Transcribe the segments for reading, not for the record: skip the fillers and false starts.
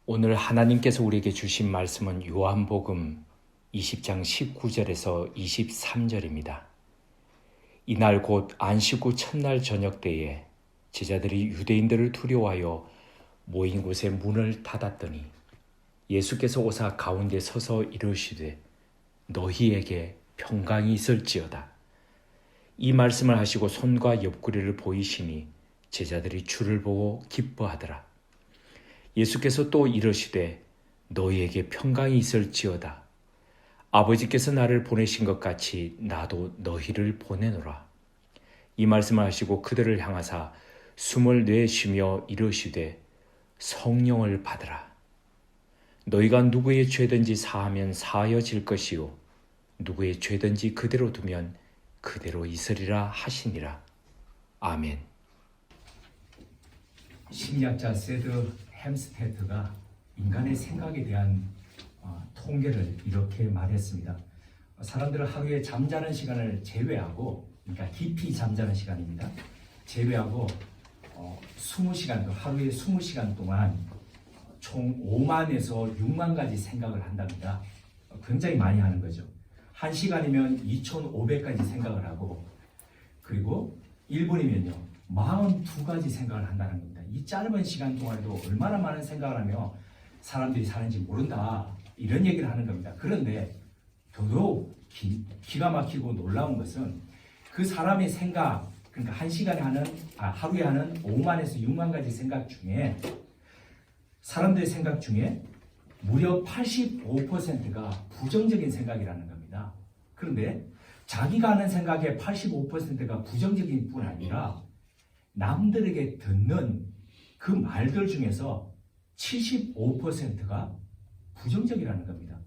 오늘 하나님께서 우리에게 주신 말씀은 요한복음 20장 19절에서 23절입니다. 이날 곧 안식 후 첫날 저녁 때에 제자들이 유대인들을 두려워하여 모인 곳에 문을 닫았더니 예수께서 오사 가운데 서서 이르시되 너희에게 평강이 있을지어다. 이 말씀을 하시고 손과 옆구리를 보이시니 제자들이 주를 보고 기뻐하더라. 예수께서 또 이르시되 너희에게 평강이 있을지어다. 아버지께서 나를 보내신 것 같이 나도 너희를 보내노라. 이 말씀을 하시고 그들을 향하사 숨을 내쉬며 이르시되 성령을 받으라. 너희가 누구의 죄든지 사하면 사하여질 것이요 누구의 죄든지 그대로 두면 그대로 있으리라 하시니라. 아멘. 심리학자 세드 햄스테드가 인간의 생각에 대한 통계를 이렇게 말했습니다. 사람들은 하루에 잠자는 시간을 제외하고, 그러니까 깊이 잠자는 시간입니다. 제외하고 20시간, 하루에 20시간 동안 총 5만에서 6만 가지 생각을 한답니다. 굉장히 많이 하는 거죠. 1시간이면 2,500가지 생각을 하고, 그리고 1분이면요 42가지 생각을 한다는 겁니다. 이 짧은 시간 동안에도 얼마나 많은 생각을 하며 사람들이 사는지 모른다, 이런 얘기를 하는 겁니다. 그런데 더더욱 기가 막히고 놀라운 것은 그 사람의 생각, 그러니까 하루에 하는 5만에서 6만 가지 생각 중에, 사람들의 생각 중에 무려 85%가 부정적인 생각이라는 겁니다. 그런데 자기가 하는 생각의 85%가 부정적인 뿐 아니라 남들에게 듣는 그 말들 중에서 75%가 부정적이라는 겁니다.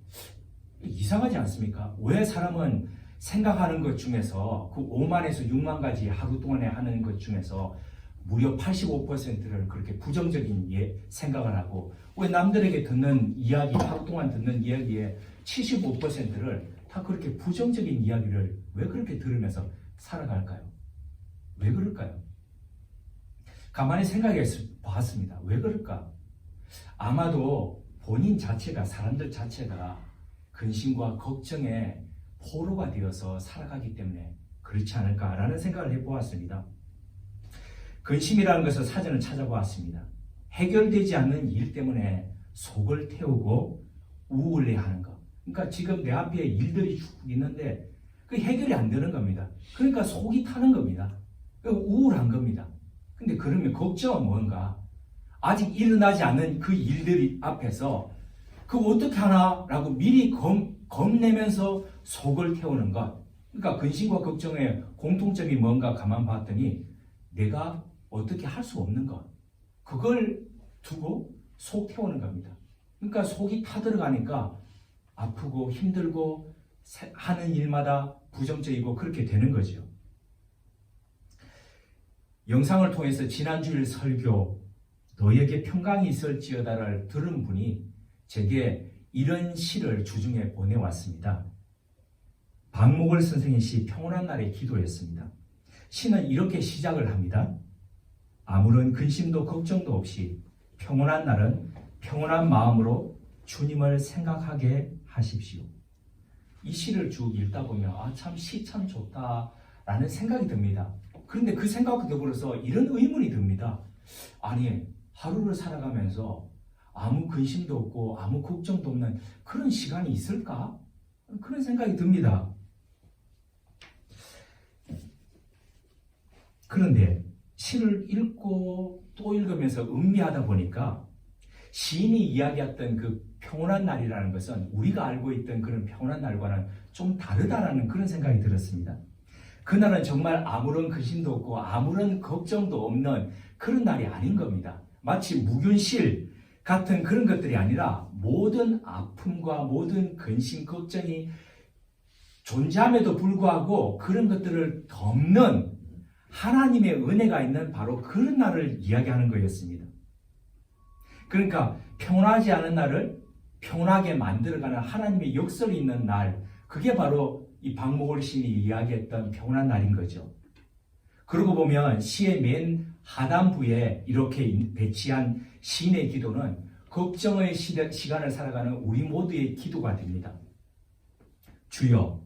이상하지 않습니까? 왜 사람은 생각하는 것 중에서 그 5만에서 6만 가지 하루 동안에 하는 것 중에서 무려 85%를 그렇게 부정적인 생각을 하고, 왜 남들에게 듣는 이야기, 하루 동안 듣는 이야기의 75%를 다 그렇게 부정적인 이야기를 왜 그렇게 들으면서 살아갈까요? 왜 그럴까요? 가만히 생각해 봤습니다. 왜 그럴까? 아마도 본인 자체가, 사람들 자체가 근심과 걱정에 포로가 되어서 살아가기 때문에 그렇지 않을까라는 생각을 해보았습니다. 근심이라는 것을 사전을 찾아보았습니다. 해결되지 않는 일 때문에 속을 태우고 우울해하는 것. 그러니까 지금 내 앞에 일들이 쭉 있는데 그 해결이 안 되는 겁니다. 그러니까 속이 타는 겁니다. 우울한 겁니다. 근데 그러면 걱정은 뭔가? 아직 일어나지 않은 그 일들이 앞에서 그거 어떻게 하나? 라고 미리 겁내면서 속을 태우는 것. 그러니까 근심과 걱정의 공통점이 뭔가 가만 봤더니 내가 어떻게 할 수 없는 것. 그걸 두고 속 태우는 겁니다. 그러니까 속이 타들어가니까 아프고 힘들고 하는 일마다 부정적이고 그렇게 되는 거죠. 영상을 통해서 지난주일 설교 너에게 평강이 있을지어다를 들은 분이 제게 이런 시를 주중에 보내왔습니다. 박목월 선생의 시 평온한 날의 기도였습니다. 시는 이렇게 시작을 합니다. 아무런 근심도 걱정도 없이 평온한 날은 평온한 마음으로 주님을 생각하게 하십시오. 이 시를 쭉 읽다 보면 참 시 참 좋다라는 생각이 듭니다. 그런데 그 생각과 더불어서 이런 의문이 듭니다. 아니, 하루를 살아가면서 아무 근심도 없고 아무 걱정도 없는 그런 시간이 있을까? 그런 생각이 듭니다. 그런데 시를 읽고 또 읽으면서 음미하다 보니까 시인이 이야기했던 그 평온한 날이라는 것은 우리가 알고 있던 그런 평온한 날과는 좀 다르다라는 그런 생각이 들었습니다. 그날은 정말 아무런 근심도 없고 아무런 걱정도 없는 그런 날이 아닌 겁니다. 마치 무균실 같은 그런 것들이 아니라 모든 아픔과 모든 근심, 걱정이 존재함에도 불구하고 그런 것들을 덮는 하나님의 은혜가 있는 바로 그런 날을 이야기하는 거였습니다. 그러니까 평온하지 않은 날을 평온하게 만들어가는 하나님의 역설이 있는 날, 그게 바로 이 박목월 시인이 이야기했던 평온한 날인 거죠. 그러고 보면 시의 맨 하단부에 이렇게 배치한 시인의 기도는 걱정의 시간을 살아가는 우리 모두의 기도가 됩니다. 주여,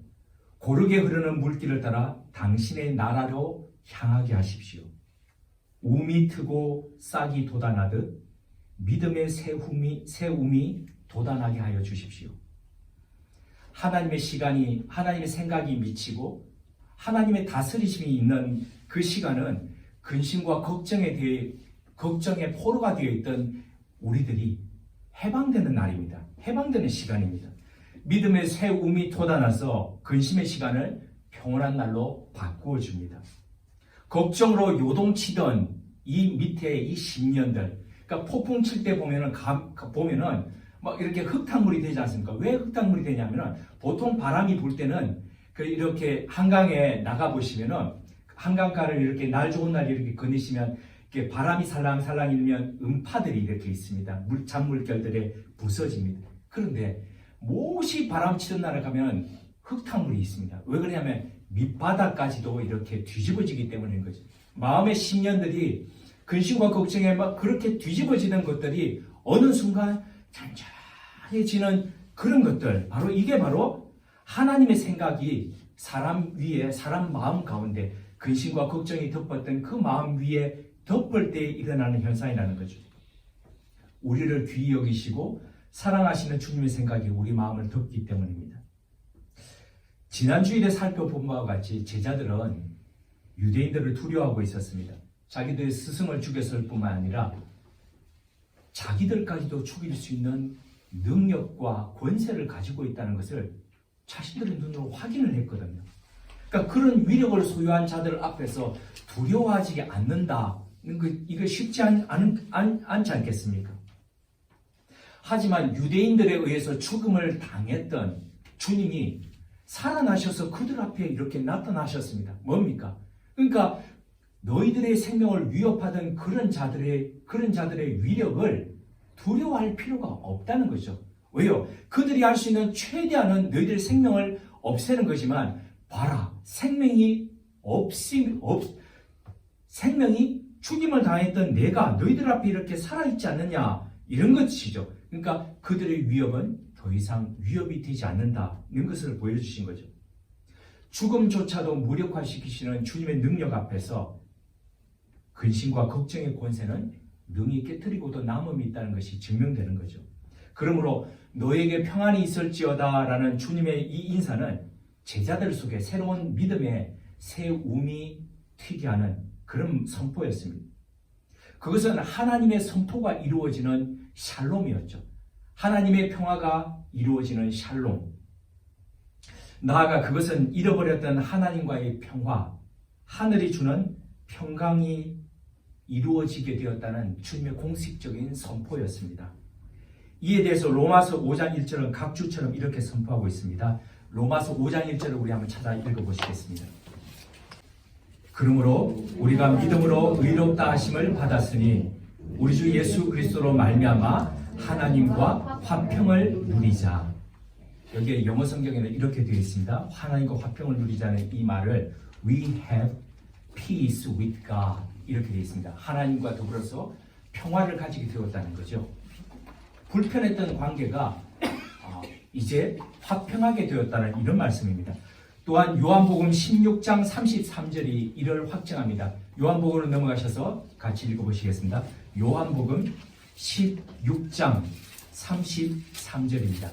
고르게 흐르는 물길을 따라 당신의 나라로 향하게 하십시오. 우미 트고 싹이 돋아나듯 믿음의 새움이 돋아나게 하여 주십시오. 하나님의 시간이, 하나님의 생각이 미치고 하나님의 다스리심이 있는 그 시간은 근심과 걱정의 포로가 되어 있던 우리들이 해방되는 날입니다. 해방되는 시간입니다. 믿음의 새움이 돋아나서 근심의 시간을 평온한 날로 바꾸어 줍니다. 걱정으로 요동치던 이 밑에 이 10년들, 그러니까 폭풍 칠 때 보면은 막 이렇게 흙탕물이 되지 않습니까? 왜 흙탕물이 되냐면은 보통 바람이 불 때는 이렇게 한강에 나가 보시면은 한강가를 이렇게 날 좋은 날 이렇게 거니시면 이렇게 바람이 살랑살랑 일면 음파들이 이렇게 있습니다. 잔물결들에 부서집니다. 그런데 못이 바람 치던 날에 가면 흙탕물이 있습니다. 왜 그러냐면 밑바닥까지도 이렇게 뒤집어지기 때문인 거죠. 마음의 10년들이 근심과 걱정에 막 그렇게 뒤집어지는 것들이 어느 순간 잔잔해지는 그런 것들, 이게 바로 하나님의 생각이 사람 위에, 사람 마음 가운데 근심과 걱정이 덮었던 그 마음 위에 덮을 때 일어나는 현상이라는 거죠. 우리를 귀히 여기시고 사랑하시는 주님의 생각이 우리 마음을 덮기 때문입니다. 지난 주일에 살펴본 바와 같이 제자들은 유대인들을 두려워하고 있었습니다. 자기들의 스승을 죽였을 뿐만 아니라 자기들까지도 죽일 수 있는 능력과 권세를 가지고 있다는 것을 자신들의 눈으로 확인을 했거든요. 그러니까 그런 위력을 소유한 자들 앞에서 두려워하지 않는다는 이거 쉽지 않지 않겠습니까? 하지만 유대인들에 의해서 죽음을 당했던 주님이 살아나셔서 그들 앞에 이렇게 나타나셨습니다. 뭡니까? 그러니까 너희들의 생명을 위협하던 그런 자들의 위력을 두려워할 필요가 없다는 거죠. 왜요? 그들이 할 수 있는 최대한은 너희들의 생명을 없애는 거지만 봐라, 생명이 죽임을 당했던 내가 너희들 앞에 이렇게 살아있지 않느냐, 이런 것이죠. 그러니까 그들의 위협은 더 이상 위협이 되지 않는다는 것을 보여주신 거죠. 죽음조차도 무력화시키시는 주님의 능력 앞에서 근심과 걱정의 권세는 능히 깨트리고도 남음이 있다는 것이 증명되는 거죠. 그러므로 너에게 평안이 있을지어다 라는 주님의 이 인사는 제자들 속에 새로운 믿음의 새 움이 튀게 하는 그런 선포였습니다. 그것은 하나님의 선포가 이루어지는 샬롬이었죠. 하나님의 평화가 이루어지는 샬롬. 나아가 그것은 잃어버렸던 하나님과의 평화, 하늘이 주는 평강이 이루어지게 되었다는 주님의 공식적인 선포였습니다. 이에 대해서 로마서 5장 1절은 각 주처럼 이렇게 선포하고 있습니다. 로마서 5장 1절을 우리 한번 찾아 읽어보시겠습니다. 그러므로 우리가 믿음으로 의롭다 하심을 받았으니 우리 주 예수 그리스도로 말미암아 하나님과 화평을 누리자. 여기에 영어 성경에는 이렇게 되어 있습니다. 하나님과 화평을 누리자는 이 말을 We have peace with God 이렇게 되어 있습니다. 하나님과 더불어서 평화를 가지게 되었다는 거죠. 불편했던 관계가 이제 화평하게 되었다는 이런 말씀입니다. 또한 요한복음 16장 33절이 이를 확증합니다. 요한복음으로 넘어가셔서 같이 읽어보시겠습니다. 요한복음 16장 33절입니다.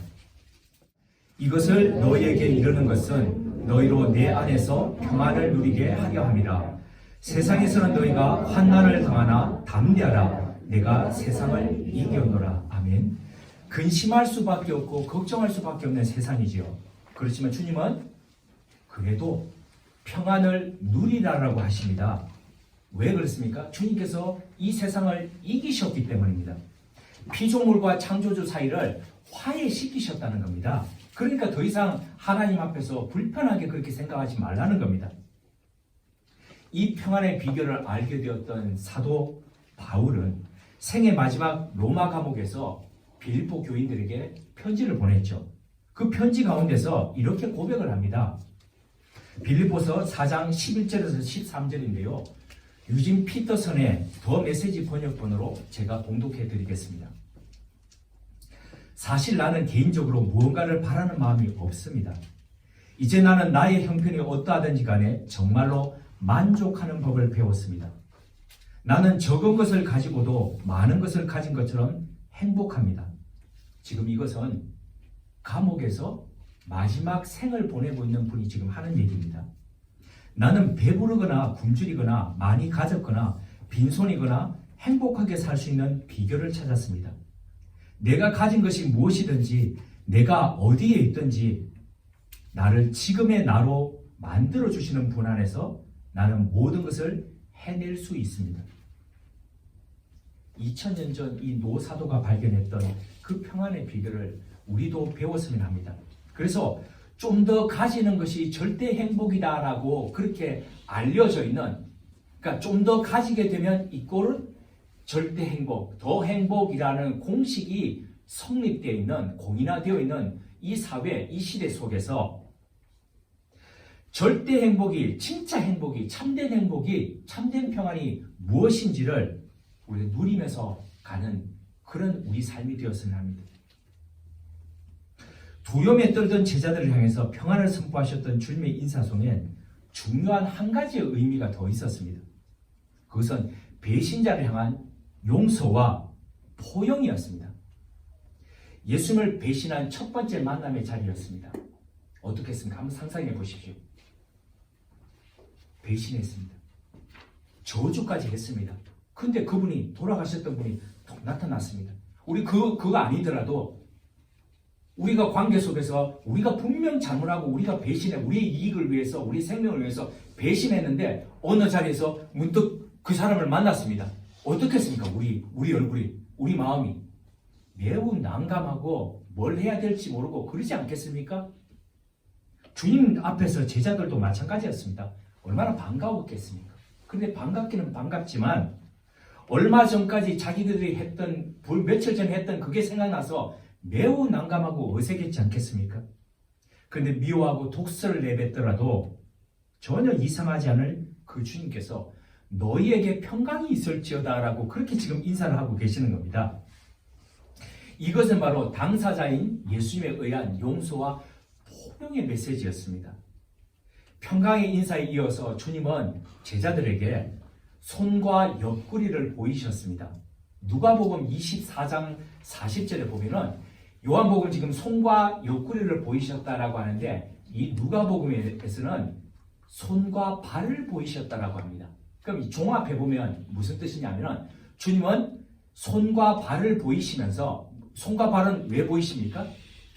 이것을 너희에게 이르는 것은 너희로 내 안에서 평안을 누리게 하려 함이라. 세상에서는 너희가 환난을 당하나 담대하라. 내가 세상을 이겨노라. 아멘. 근심할 수밖에 없고 걱정할 수밖에 없는 세상이지요. 그렇지만 주님은 그래도 평안을 누리라라고 하십니다. 왜 그렇습니까? 주님께서 이 세상을 이기셨기 때문입니다. 피조물과 창조주 사이를 화해시키셨다는 겁니다. 그러니까 더 이상 하나님 앞에서 불편하게 그렇게 생각하지 말라는 겁니다. 이 평안의 비결을 알게 되었던 사도 바울은 생애 마지막 로마 감옥에서 빌립보 교인들에게 편지를 보냈죠. 그 편지 가운데서 이렇게 고백을 합니다. 빌립보서 4장 11절에서 13절인데요. 유진 피터슨의 더 메시지 번역본으로 제가 봉독해 드리겠습니다. 사실 나는 개인적으로 무언가를 바라는 마음이 없습니다. 이제 나는 나의 형편이 어떠하든지 간에 정말로 만족하는 법을 배웠습니다. 나는 적은 것을 가지고도 많은 것을 가진 것처럼 행복합니다. 지금 이것은 감옥에서 마지막 생을 보내고 있는 분이 지금 하는 얘기입니다. 나는 배부르거나 굶주리거나 많이 가졌거나 빈손이거나 행복하게 살 수 있는 비결을 찾았습니다. 내가 가진 것이 무엇이든지 내가 어디에 있든지 나를 지금의 나로 만들어주시는 분 안에서 나는 모든 것을 해낼 수 있습니다. 2000년 전 이 노사도가 발견했던 그 평안의 비결을 우리도 배웠으면 합니다. 그래서 좀 더 가지는 것이 절대 행복이다라고 그렇게 알려져 있는, 그러니까 좀 더 가지게 되면 이꼴은 절대 행복, 더 행복이라는 공식이 성립되어 있는, 공인화되어 있는 이 사회, 이 시대 속에서 절대 행복이, 진짜 행복이, 참된 행복이, 참된 평안이 무엇인지를 우리가 누리면서 가는 그런 우리 삶이 되었으면 합니다. 두려움에 떨던 제자들을 향해서 평안을 선포하셨던 주님의 인사송엔 중요한 한 가지의 의미가 더 있었습니다. 그것은 배신자를 향한 용서와 포용이었습니다. 예수님을 배신한 첫 번째 만남의 자리였습니다. 어떻게 했습니까? 한번 상상해 보십시오. 배신했습니다. 저주까지 했습니다. 근데 그분이, 돌아가셨던 분이 또 나타났습니다. 우리 그거 아니더라도 우리가 관계 속에서 우리가 분명 잘못하고 우리가 배신해, 우리의 이익을 위해서, 우리 생명을 위해서 배신했는데 어느 자리에서 문득 그 사람을 만났습니다. 어떻겠습니까? 우리 얼굴이, 우리 마음이 매우 난감하고 뭘 해야 될지 모르고 그러지 않겠습니까? 주님 앞에서 제자들도 마찬가지였습니다. 얼마나 반가웠겠습니까? 그런데 반갑기는 반갑지만 얼마 전까지 자기들이 했던, 며칠 전에 했던 그게 생각나서 매우 난감하고 어색했지 않겠습니까? 그런데 미워하고 독설을 내뱉더라도 전혀 이상하지 않을 그 주님께서 너희에게 평강이 있을지어다 라고 그렇게 지금 인사를 하고 계시는 겁니다. 이것은 바로 당사자인 예수님에 의한 용서와 포용의 메시지였습니다. 평강의 인사에 이어서 주님은 제자들에게 손과 옆구리를 보이셨습니다. 누가복음 24장 40절에 보면은 요한복음 지금 손과 옆구리를 보이셨다라고 하는데 이 누가복음에서는 손과 발을 보이셨다라고 합니다. 그럼 이 종합해 보면 무슨 뜻이냐면은 주님은 손과 발을 보이시면서, 손과 발은 왜 보이십니까?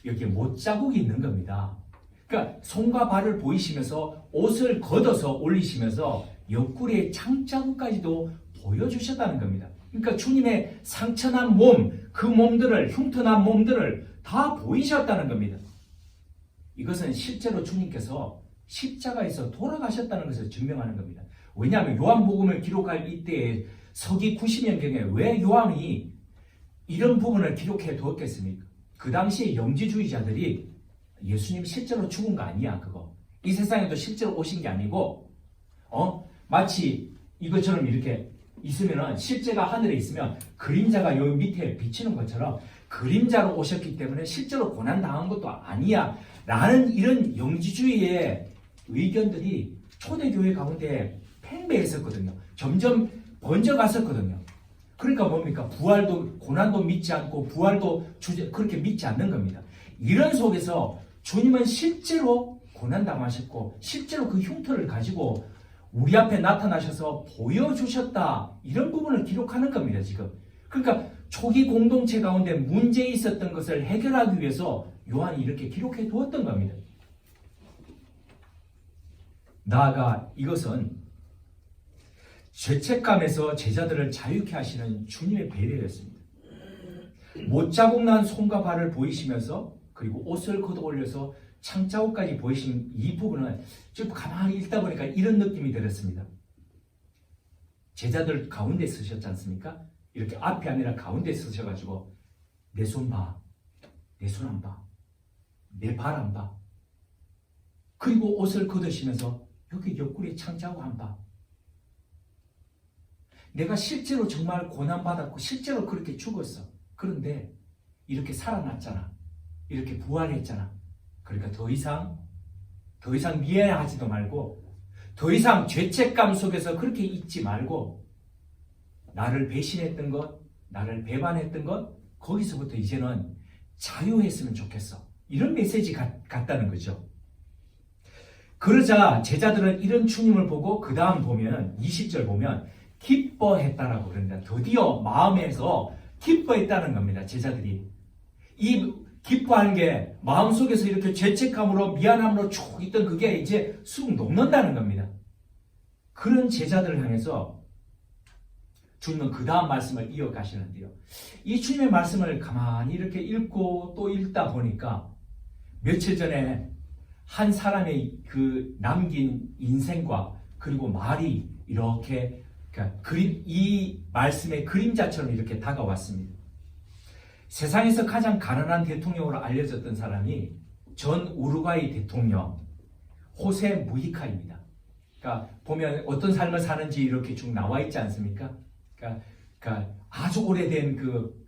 여기에 못자국이 있는 겁니다. 그러니까 손과 발을 보이시면서 옷을 걷어서 올리시면서 옆구리에 창자국까지도 보여주셨다는 겁니다. 그러니까 주님의 상처난 몸, 그 몸들을, 흉터난 몸들을 다 보이셨다는 겁니다. 이것은 실제로 주님께서 십자가에서 돌아가셨다는 것을 증명하는 겁니다. 왜냐하면 요한복음을 기록할 이때에 서기 90년경에 왜 요한이 이런 부분을 기록해 두었겠습니까? 그 당시에 영지주의자들이 예수님 실제로 죽은 거 아니야, 그거. 이 세상에도 실제로 오신 게 아니고, 마치 이것처럼 이렇게 있으면은, 실제가 하늘에 있으면 그림자가 여기 밑에 비치는 것처럼 그림자로 오셨기 때문에 실제로 고난당한 것도 아니야 라는 이런 영지주의의 의견들이 초대교회 가운데 팽배했었거든요. 점점 번져갔었거든요. 그러니까 뭡니까? 부활도, 고난도 믿지 않고 부활도 그렇게 믿지 않는 겁니다. 이런 속에서 주님은 실제로 고난당하셨고 실제로 그 흉터를 가지고 우리 앞에 나타나셔서 보여주셨다, 이런 부분을 기록하는 겁니다, 지금. 그러니까 초기 공동체 가운데 문제 있었던 것을 해결하기 위해서 요한이 이렇게 기록해 두었던 겁니다. 나아가 이것은 죄책감에서 제자들을 자유케 하시는 주님의 배려였습니다. 못자국 난 손과 발을 보이시면서, 그리고 옷을 걷어 올려서 창자국까지 보이신 이 부분은 좀 가만히 읽다 보니까 이런 느낌이 들었습니다. 제자들 가운데 쓰셨지 않습니까? 이렇게 앞이 아니라 가운데 쓰셔가지고 내 손 봐, 내 손 안 봐, 내 발 안 봐, 그리고 옷을 걷으시면서 여기 옆구리에 창자국 안 봐. 내가 실제로 정말 고난받았고 실제로 그렇게 죽었어. 그런데 이렇게 살아났잖아. 이렇게 부활했잖아. 그러니까 더 이상 미안해하지도 말고 더 이상 죄책감 속에서 그렇게 있지 말고 나를 배신했던 것, 나를 배반했던 것 거기서부터 이제는 자유했으면 좋겠어. 이런 메시지 같다는 거죠. 그러자 제자들은 이런 주님을 보고 그 다음 보면 20절 보면 기뻐했다라고 그럽니다. 드디어 마음에서 기뻐했다는 겁니다. 제자들이. 이 기뻐하는 게 마음속에서 이렇게 죄책감으로 미안함으로 쭉 있던 그게 이제 쑥 녹는다는 겁니다. 그런 제자들을 향해서 주님은 그 다음 말씀을 이어가시는데요. 이 주님의 말씀을 가만히 이렇게 읽고 또 읽다 보니까 며칠 전에 한 사람의 그 남긴 인생과 그리고 말이 이렇게 이 말씀의 그림자처럼 이렇게 다가왔습니다. 세상에서 가장 가난한 대통령으로 알려졌던 사람이 전 우루과이 대통령 호세 무히카입니다. 그러니까 보면 어떤 삶을 사는지 이렇게 쭉 나와 있지 않습니까? 그러니까 아주 오래된 그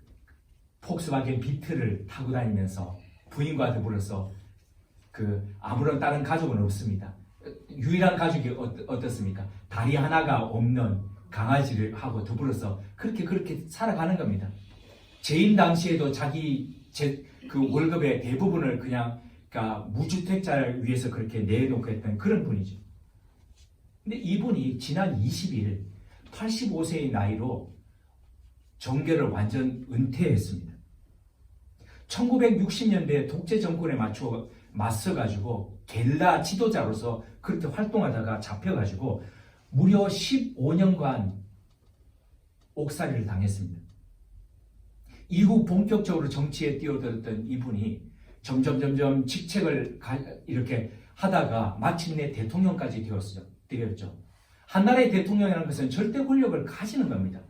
폭스바겐 비트를 타고 다니면서 부인과 더불어서 그 아무런 다른 가족은 없습니다. 유일한 가족이 어떻습니까? 다리 하나가 없는 강아지를 하고 더불어서 그렇게 살아가는 겁니다. 재임 당시에도 그 월급의 대부분을 그냥 그러니까 무주택자를 위해서 그렇게 내놓고 했던 그런 분이죠. 근데 이분이 지난 20일 85세의 나이로 정계를 완전 은퇴했습니다. 1960년대 독재 정권에 맞서가지고 게릴라 지도자로서 그렇게 활동하다가 잡혀가지고 무려 15년간 옥살이를 당했습니다. 이후 본격적으로 정치에 뛰어들었던 이분이 점점 직책을 이렇게 하다가 마침내 대통령까지 되었죠. 한 나라의 대통령이라는 것은 절대 권력을 가지는 겁니다.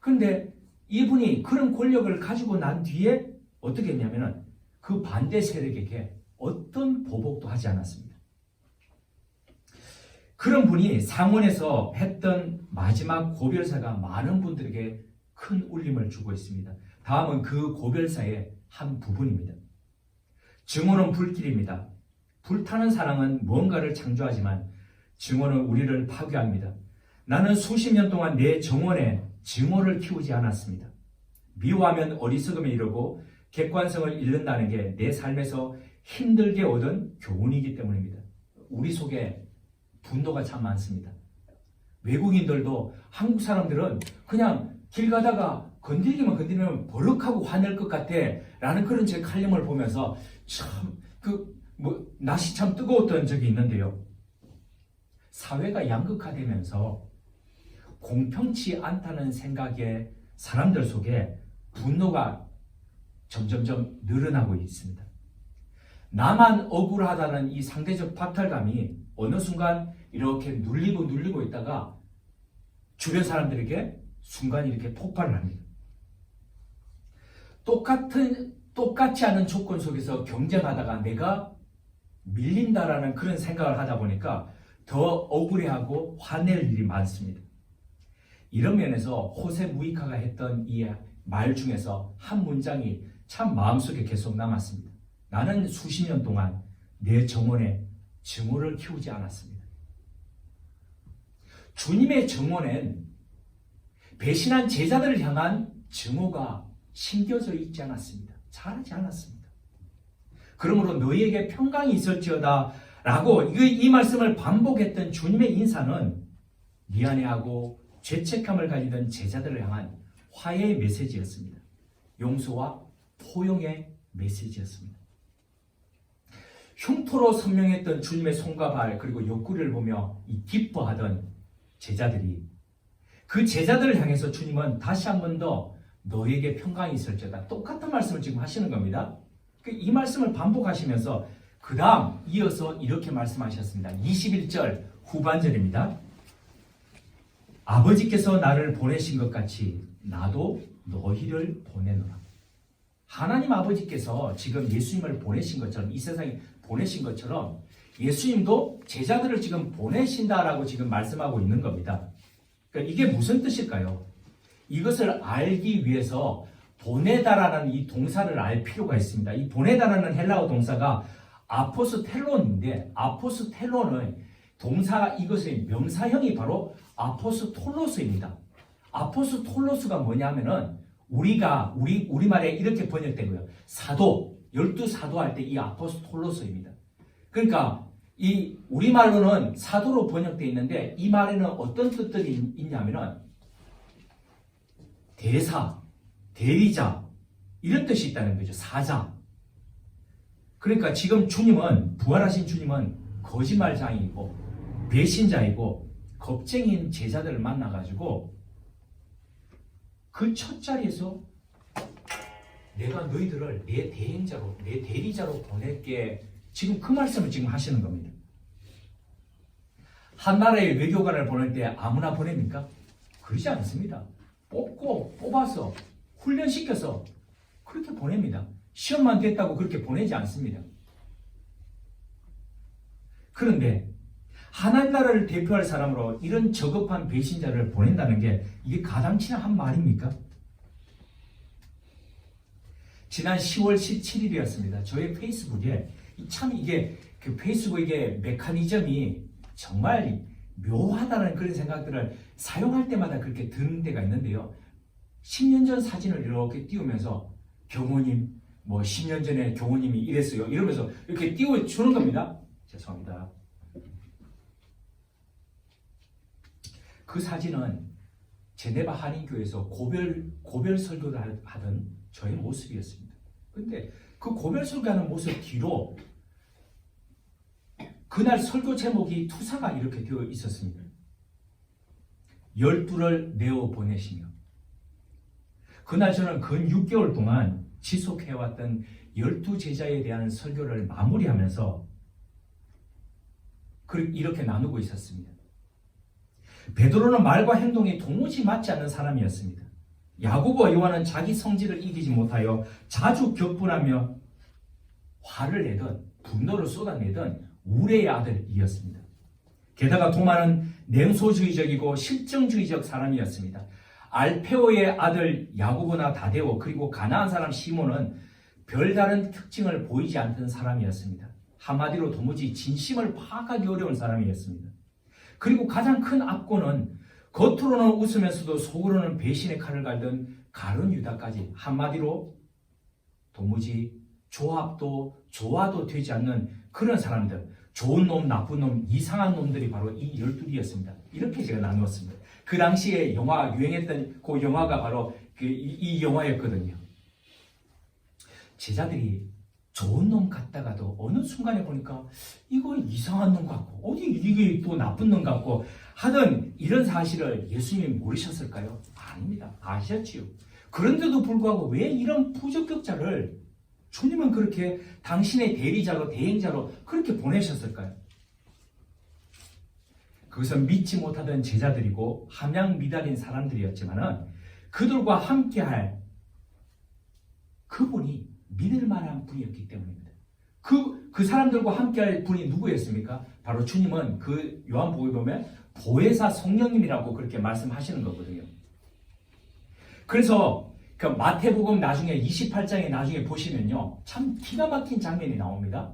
그런데 이분이 그런 권력을 가지고 난 뒤에 어떻게 했냐면은 그 반대 세력에게 어떤 보복도 하지 않았습니다. 그런 분이 상원에서 했던 마지막 고별사가 많은 분들에게 큰 울림을 주고 있습니다. 다음은 그 고별사의 한 부분입니다. 증오는 불길입니다. 불타는 사랑은 뭔가를 창조하지만 증오는 우리를 파괴합니다. 나는 수십 년 동안 내 정원에 증오를 키우지 않았습니다. 미워하면 어리석음에 이르고 객관성을 잃는다는 게 내 삶에서 힘들게 얻은 교훈이기 때문입니다. 우리 속에 분노가 참 많습니다. 외국인들도 한국 사람들은 그냥 길 가다가 건드리면 버럭하고 화낼 것 같아 라는 그런 제 칼럼을 보면서 참 낯이 참 뜨거웠던 적이 있는데요. 사회가 양극화되면서 공평치 않다는 생각에 사람들 속에 분노가 점점점 늘어나고 있습니다. 나만 억울하다는 이 상대적 박탈감이 어느 순간 이렇게 눌리고 있다가 주변 사람들에게 순간 이렇게 폭발을 합니다. 똑같지 않은 조건 속에서 경쟁하다가 내가 밀린다라는 그런 생각을 하다 보니까 더 억울해하고 화낼 일이 많습니다. 이런 면에서 호세 무히카가 했던 이 말 중에서 한 문장이 참 마음속에 계속 남았습니다. 나는 수십 년 동안 내 정원에 증오를 키우지 않았습니다. 주님의 정원엔 배신한 제자들을 향한 증오가 심겨져 있지 않았습니다. 자라지 않았습니다. 그러므로 너희에게 평강이 있을지어다 라고 이 말씀을 반복했던 주님의 인사는 미안해하고 죄책감을 가지던 제자들을 향한 화해의 메시지였습니다. 용서와 포용의 메시지였습니다. 흉터로 선명했던 주님의 손과 발 그리고 옆구리를 보며 기뻐하던 제자들이 그 제자들을 향해서 주님은 다시 한 번 더 너에게 평강이 있을지어다 똑같은 말씀을 지금 하시는 겁니다. 이 말씀을 반복하시면서 그 다음 이어서 이렇게 말씀하셨습니다. 21절 후반절입니다. 아버지께서 나를 보내신 것 같이 나도 너희를 보내노라. 하나님 아버지께서 지금 예수님을 보내신 것처럼 이 세상에 보내신 것처럼 예수님도 제자들을 지금 보내신다라고 지금 말씀하고 있는 겁니다. 그러니까 이게 무슨 뜻일까요? 이것을 알기 위해서 보내다라는 이 동사를 알 필요가 있습니다. 이 보내다라는 헬라어 동사가 아포스텔론인데, 아포스텔론은 동사 이것의 명사형이 바로 아포스톨로스입니다. 아포스톨로스가 뭐냐면은 우리말에 이렇게 번역되고요. 사도, 12사도 할 때 이 아포스톨로스입니다. 그러니까 이 우리말로는 사도로 번역되어 있는데 이 말에는 어떤 뜻들이 있냐면은 대사, 대리자 이런 뜻이 있다는 거죠. 사자. 그러니까 지금 주님은 부활하신 주님은 거짓말장이고 배신자이고 겁쟁이인 제자들을 만나가지고 그 첫 자리에서 내가 너희들을 내 대행자로 내 대리자로 보낼게 지금 그 말씀을 지금 하시는 겁니다. 한 나라의 외교관을 보낼 때 아무나 보냅니까? 그러지 않습니다. 뽑아서 훈련시켜서 그렇게 보냅니다. 시험만 됐다고 그렇게 보내지 않습니다. 그런데 하나님 나라를 대표할 사람으로 이런 저급한 배신자를 보낸다는 게 이게 가당치나 한 말입니까? 지난 10월 17일이었습니다. 저의 페이스북에 참 이게 그 페이스북의 메커니즘이 정말 묘하다는 그런 생각들을 사용할 때마다 그렇게 드는 때가 있는데요. 10년 전 사진을 이렇게 띄우면서 경호님, 10년 전에 경호님이 이랬어요. 이러면서 이렇게 띄워주는 겁니다. 죄송합니다. 그 사진은 제네바 한인교회에서 고별 설교를 하던 저의 모습이었습니다. 근데 그 고별 설교하는 모습 뒤로 그날 설교 제목이 투사가 이렇게 되어 있었습니다. 12를 내어 보내시며 그날 저는 근 6개월 동안 지속해왔던 12제자에 대한 설교를 마무리하면서 이렇게 나누고 있었습니다. 베드로는 말과 행동이 도무지 맞지 않는 사람이었습니다. 야고보와 요한은 자기 성질을 이기지 못하여 자주 격분하며 화를 내던 분노를 쏟아내던 우레의 아들이었습니다. 게다가 도마는 냉소주의적이고 실정주의적 사람이었습니다. 알페오의 아들 야고보나 다데오 그리고 가나안 사람 시몬은 별다른 특징을 보이지 않던 사람이었습니다. 한마디로 도무지 진심을 파악하기 어려운 사람이었습니다. 그리고 가장 큰 압권은 겉으로는 웃으면서도 속으로는 배신의 칼을 갈던 가룟 유다까지 한마디로 도무지 조화도 되지 않는 그런 사람들, 좋은 놈, 나쁜 놈, 이상한 놈들이 바로 이 12이었습니다. 이렇게 제가 나누었습니다. 그 당시에 유행했던 그 영화가 바로 이 영화였거든요. 제자들이 좋은 놈 같다가도 어느 순간에 보니까 이거 이상한 놈 같고 어디 이게 또 나쁜 놈 같고 하던 이런 사실을 예수님이 모르셨을까요? 아닙니다. 아셨지요. 그런데도 불구하고 왜 이런 부적격자를 주님은 그렇게 당신의 대리자로 대행자로 그렇게 보내셨을까요? 그것은 믿지 못하던 제자들이고 함양미달인 사람들이었지만은 그들과 함께할 그분이 믿을 만한 분이었기 때문입니다. 그 사람들과 함께할 분이 누구였습니까? 바로 주님은 그 요한복음에 보면 보혜사 성령님이라고 그렇게 말씀하시는 거거든요. 그래서 그 마태복음 나중에 28장에 나중에 보시면요. 참 기가 막힌 장면이 나옵니다.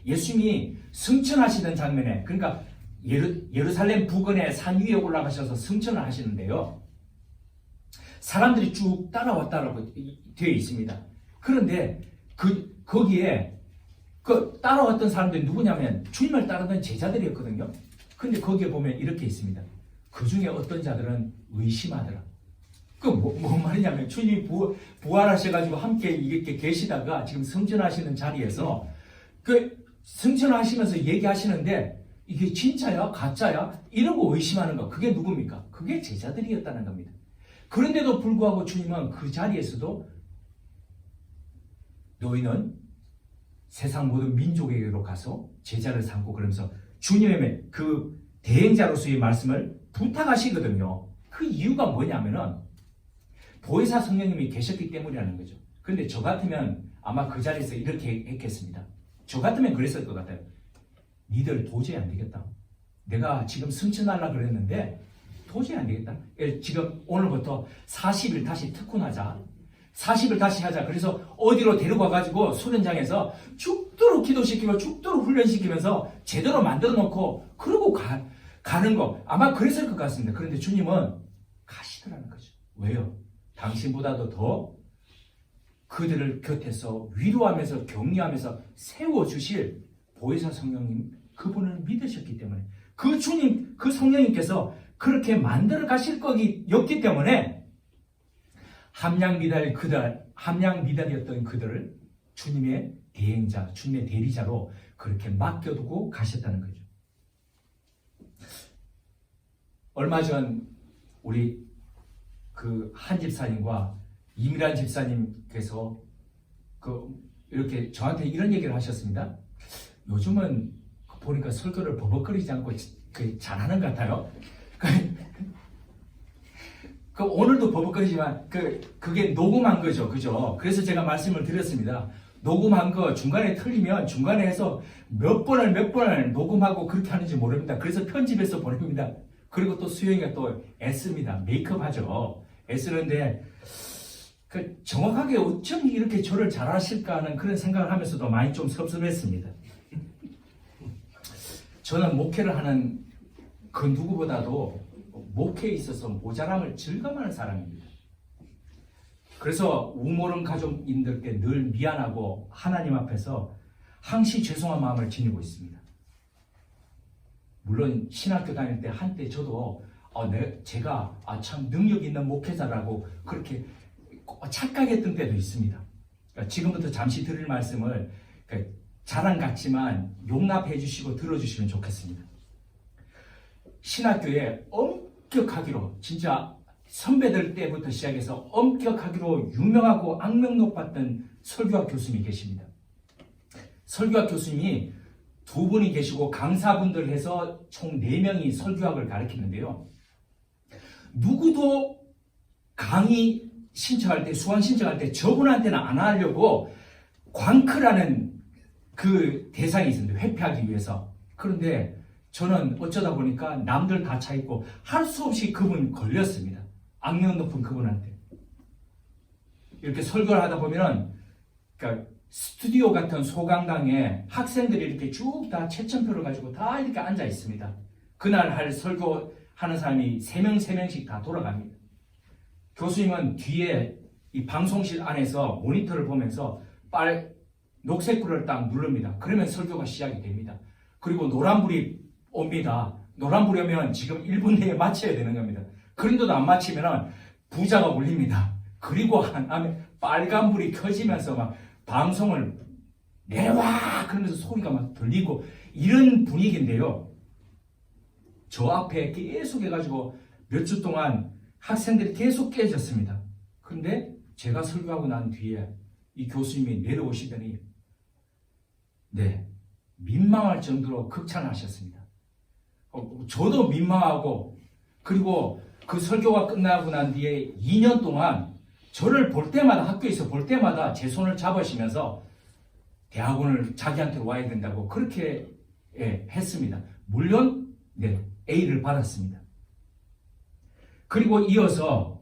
예수님이 승천하시던 장면에 그러니까 예루살렘 부근의 산 위에 올라가셔서 승천을 하시는데요. 사람들이 쭉 따라왔다라고 되어 있습니다. 그런데 거기에 따라왔던 사람들이 누구냐면 주님을 따르던 제자들이었거든요. 근데 거기에 보면 이렇게 있습니다. 그 중에 어떤 자들은 의심하더라. 뭔 말이냐면 주님이 부활하셔가지고 함께 이렇게 계시다가 지금 승천하시는 자리에서 승천하시면서 얘기하시는데 이게 진짜야? 가짜야? 이러고 의심하는 거. 그게 누굽니까? 그게 제자들이었다는 겁니다. 그런데도 불구하고 주님은 그 자리에서도 너희는 세상 모든 민족에게로 가서 제자를 삼고 그러면서 주님의 그 대행자로서의 말씀을 부탁하시거든요. 그 이유가 뭐냐면은 보혜사 성령님이 계셨기 때문이라는 거죠. 그런데 저 같으면 아마 그 자리에서 이렇게 했겠습니다. 저 같으면 그랬을 것 같아요. 니들 도저히 안 되겠다. 내가 지금 승천하려고 그랬는데 도저히 안 되겠다. 지금 오늘부터 40일 다시 특훈하자. 40을 다시 하자. 그래서 어디로 데리고 와가지고 수련장에서 죽도록 기도시키고 죽도록 훈련시키면서 제대로 만들어 놓고 그러고 가는 거 아마 그랬을 것 같습니다. 그런데 주님은 가시더라는 거죠. 왜요? 당신보다도 더 그들을 곁에서 위로하면서 격려하면서 세워주실 보혜사 성령님 그분을 믿으셨기 때문에 그 주님 그 성령님께서 그렇게 만들어 가실 거였기 때문에 함량 미달이었던 그들을 주님의 대행자, 주님의 대리자로 그렇게 맡겨두고 가셨다는 거죠. 얼마 전 우리 그 한 집사님과 이미란 집사님께서 이렇게 저한테 이런 얘기를 하셨습니다. 요즘은 보니까 설교를 버벅거리지 않고 잘하는 것 같아요. 오늘도 버벅거리지만 그게 녹음한 거죠, 그죠? 그래서 제가 말씀을 드렸습니다. 녹음한 거 중간에 틀리면 중간에 해서 몇 번을 녹음하고 그렇게 하는지 모릅니다. 그래서 편집해서 보냅니다. 그리고 또 수영이가 또 애씁니다. 메이크업 하죠. 애쓰는데 정확하게 어쩜 이렇게 저를 잘하실까 하는 그런 생각을 하면서도 많이 좀 섭섭했습니다. 저는 목회를 하는 그 누구보다도 목회에 있어서 모자람을 즐감하는 사람입니다. 그래서 우모른 가족인들께 늘 미안하고 하나님 앞에서 항시 죄송한 마음을 지니고 있습니다. 물론 신학교 다닐 때 한때 저도 제가 참 능력 있는 목회자라고 그렇게 착각했던 때도 있습니다. 그러니까 지금부터 잠시 드릴 말씀을 자랑 같지만 용납해 주시고 들어주시면 좋겠습니다. 신학교에 엄격하기로 진짜 선배들 때부터 시작해서 엄격하기로 유명하고 악명 높았던 설교학 교수님이 계십니다. 설교학 교수님이 2분이 계시고 강사분들 해서 총 4명이 설교학을 가르치는데요. 누구도 강의 신청할 때, 수강 신청할 때 저분한테는 안 하려고 광크라는 그 대상이 있습니다. 회피하기 위해서. 그런데 저는 어쩌다 보니까 남들 다 차 있고 할 수 없이 그분 걸렸습니다. 악명 높은 그분한테. 이렇게 설교를 하다 보면은, 그러니까 스튜디오 같은 소강당에 학생들이 이렇게 쭉 다 채점표를 가지고 다 이렇게 앉아 있습니다. 그날 할 설교하는 사람이 3명씩 다 돌아갑니다. 교수님은 뒤에 이 방송실 안에서 모니터를 보면서 녹색불을 딱 누릅니다. 그러면 설교가 시작이 됩니다. 그리고 노란불이 옵니다. 노란불이 오면 지금 1분 내에 마쳐야 되는 겁니다. 그런데도 안 마치면 부자가 울립니다. 그리고 빨간불이 켜지면서 막 방송을 내려와! 그러면서 소리가 막 들리고 이런 분위기인데요. 저 앞에 계속 해가지고 몇 주 동안 학생들이 계속 깨졌습니다. 그런데 제가 설교하고 난 뒤에 이 교수님이 내려오시더니 민망할 정도로 극찬하셨습니다. 저도 민망하고 그리고 그 설교가 끝나고 난 뒤에 2년 동안 저를 볼 때마다 학교에서 볼 때마다 제 손을 잡으시면서 대학원을 자기한테 와야 된다고 그렇게 했습니다. 물론 A를 받았습니다. 그리고 이어서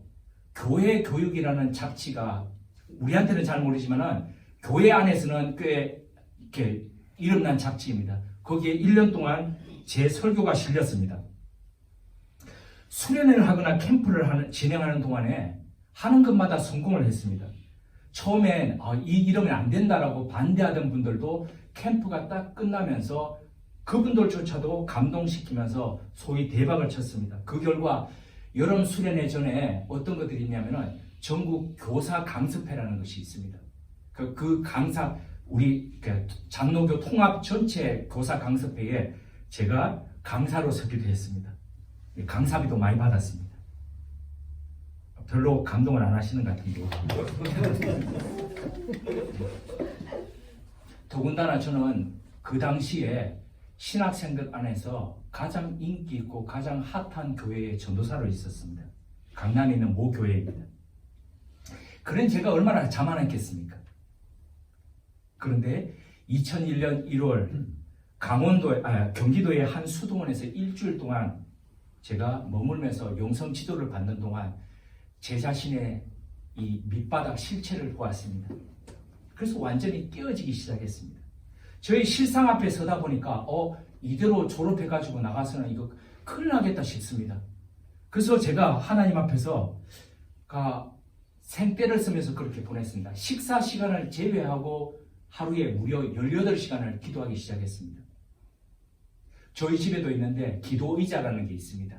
교회 교육이라는 잡지가 우리한테는 잘 모르지만 교회 안에서는 꽤 이렇게 이름난 잡지입니다. 거기에 1년 동안 제 설교가 실렸습니다. 수련회를 하거나 캠프를 진행하는 동안에 하는 것마다 성공을 했습니다. 처음엔 이러면 안 된다라고 반대하던 분들도 캠프가 딱 끝나면서 그분들조차도 감동시키면서 소위 대박을 쳤습니다. 그 결과 여름 수련회 전에 어떤 것들이 있냐면은 전국 교사 강습회라는 것이 있습니다. 그 강사 우리 장로교 통합 전체 교사 강습회에 제가 강사로 서기도 했습니다. 강사비도 많이 받았습니다. 별로 감동을 안 하시는 것 같은데. 더군다나 저는 그 당시에 신학생들 안에서 가장 인기 있고 가장 핫한 교회의 전도사로 있었습니다. 강남에 있는 모 교회입니다. 그런 제가 얼마나 자만했겠습니까? 그런데 2001년 1월 경기도의 한 수도원에서 일주일 동안 제가 머물면서 영성 지도를 받는 동안 제 자신의 이 밑바닥 실체를 보았습니다. 그래서 완전히 깨어지기 시작했습니다. 저희 실상 앞에 서다 보니까 이대로 졸업해가지고 나가서는 이거 큰일 나겠다 싶습니다. 그래서 제가 하나님 앞에서 생떼를 쓰면서 그렇게 보냈습니다. 식사 시간을 제외하고 하루에 무려 18시간을 기도하기 시작했습니다. 저희 집에도 있는데 기도 의자라는 게 있습니다.